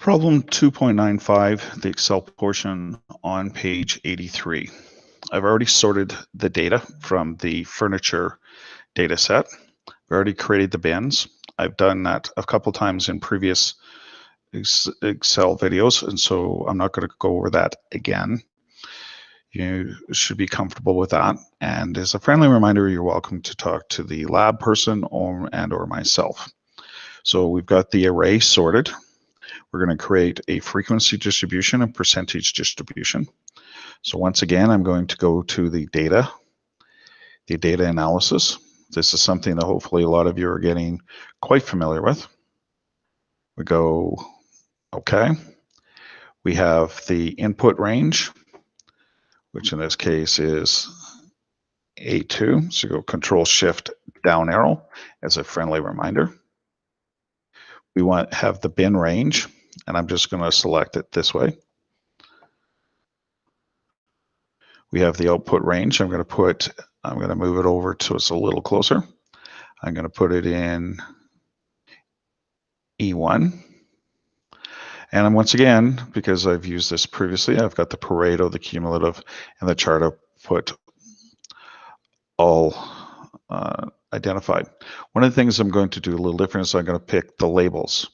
Problem 2.95, the Excel portion on page 83. I've already sorted the data from the furniture data set. I've already created the bins. I've done that a couple times in previous Excel videos, and so I'm not going to go over that again. You should be comfortable with that. And as a friendly reminder, you're welcome to talk to the lab person or myself. So we've got the array sorted. We're going to create a frequency distribution and percentage distribution. So once again, I'm going to go to the data analysis. This is something that hopefully a lot of you are getting quite familiar with. We go, okay. We have the input range, which in this case is A2. So go Control Shift down arrow as a friendly reminder. We want to have the bin range, and I'm just going to select it this way. We have the output range. I'm going to move it over so it's a little closer. I'm going to put it in E1. And once again, because I've used this previously, I've got the Pareto, the cumulative, and the chart output all identified. One of the things I'm going to do a little different is I'm going to pick the labels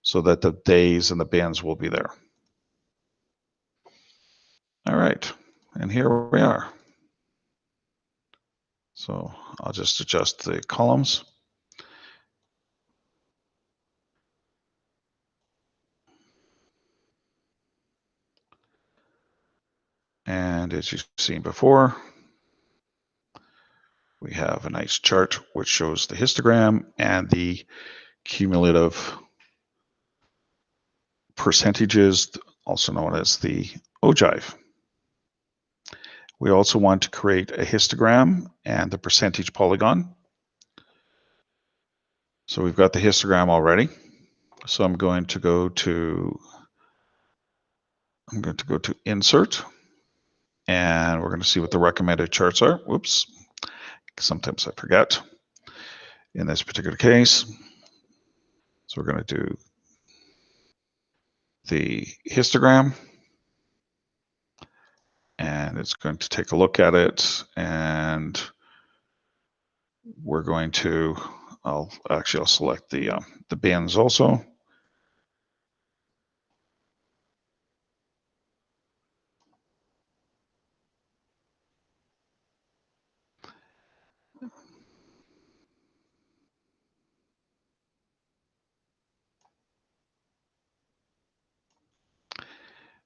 so that the days and the bins will be there. All right, and here we are. So I'll just adjust the columns. And as you've seen before, we have a nice chart which shows the histogram and the cumulative percentages, also known as the ogive. We also want to create a histogram and the percentage polygon. So we've got the histogram already. So I'm going to go to Insert, and we're going to see what the recommended charts are. Whoops, sometimes I forget in this particular case. So we're going to do the histogram, and it's going to take a look at it, and we're going to, I'll select the bins also.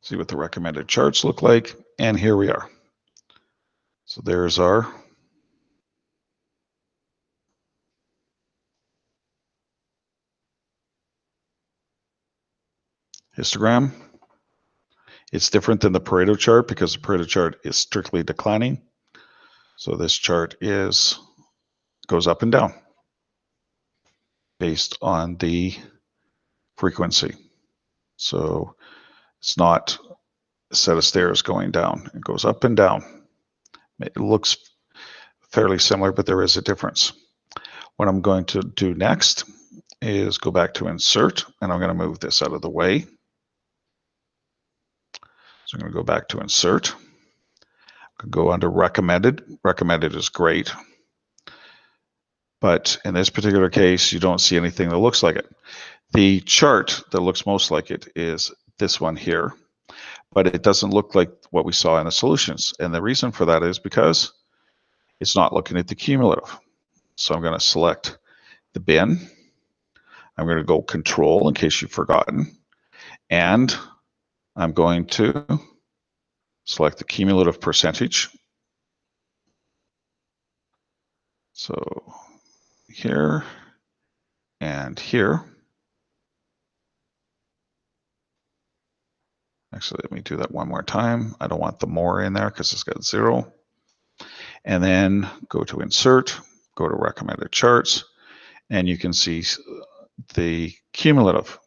See what the recommended charts look like, and here we are. So there's our histogram. It's different than the Pareto chart because the Pareto chart is strictly declining. So this chart goes up and down based on the frequency. So it's not a set of stairs going down. It goes up and down. It looks fairly similar, but there is a difference. What I'm going to do next is go back to Insert, and I'm going to move this out of the way. So I'm going to go back to Insert. Go under Recommended. Recommended is great. But in this particular case, you don't see anything that looks like it. The chart that looks most like it is this one here, but it doesn't look like what we saw in the solutions. And the reason for that is because it's not looking at the cumulative. So I'm going to select the bin. I'm going to go Control in case you've forgotten. And I'm going to select the cumulative percentage. So here and here. Actually, let me do that one more time. I don't want the more in there because it's got 0. And then go to Insert, go to Recommended Charts, and you can see the cumulative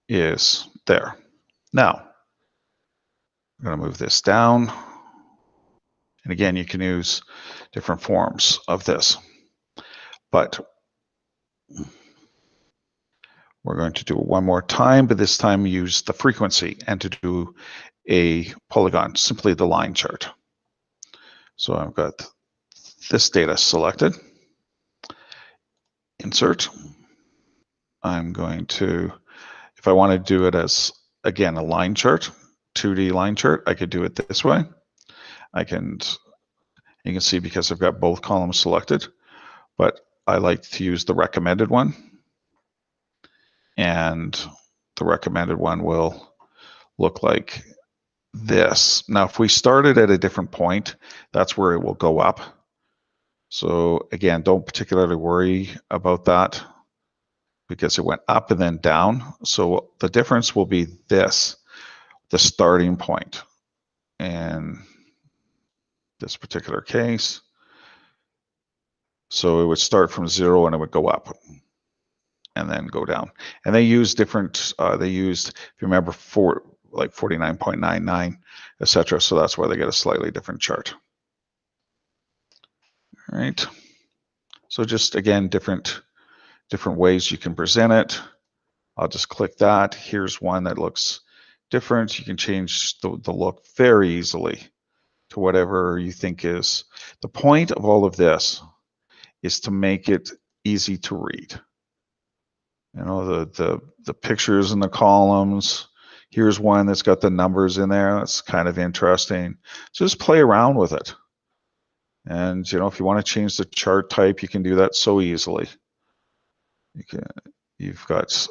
is there. Now, I'm going to move this down. And again, you can use different forms of this. But We're going to do it one more time, but this time use the frequency and to do a polygon, simply the line chart. So I've got this data selected. Insert. I'm going to, if I want to do it as, again, a line chart, 2D line chart, I could do it this way. You can see because I've got both columns selected, but I like to use the recommended one. And the recommended one will look like this. Now, if we started at a different point, that's where it will go up. So again, don't particularly worry about that because it went up and then down. So the difference will be this, the starting point. And this particular case. So it would start from 0 and it would go up and then go down. And they use different, they used, if you remember, like 49.99, etc. So that's why they get a slightly different chart. All right. So just again, different ways you can present it. I'll just click that. Here's one that looks different. You can change the look very easily to whatever you think is. The point of all of this is to make it easy to read. You know, the pictures in the columns. Here's one that's got the numbers in there. That's kind of interesting. So just play around with it. And you know, if you want to change the chart type, you can do that so easily. You've got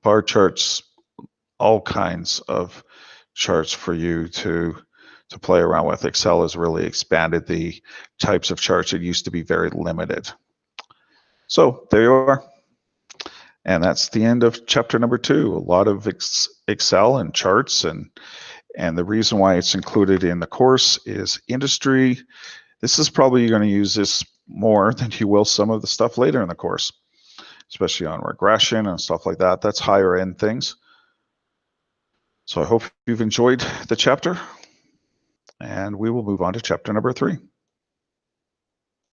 bar charts, all kinds of charts for you to play around with. Excel has really expanded the types of charts. It used to be very limited. So there you are. And that's the end of chapter number 2. A lot of Excel and charts, and the reason why it's included in the course is industry. This is probably, you're going to use this more than you will some of the stuff later in the course, especially on regression and stuff like that. That's higher end things. So I hope you've enjoyed the chapter, and we will move on to chapter number 3.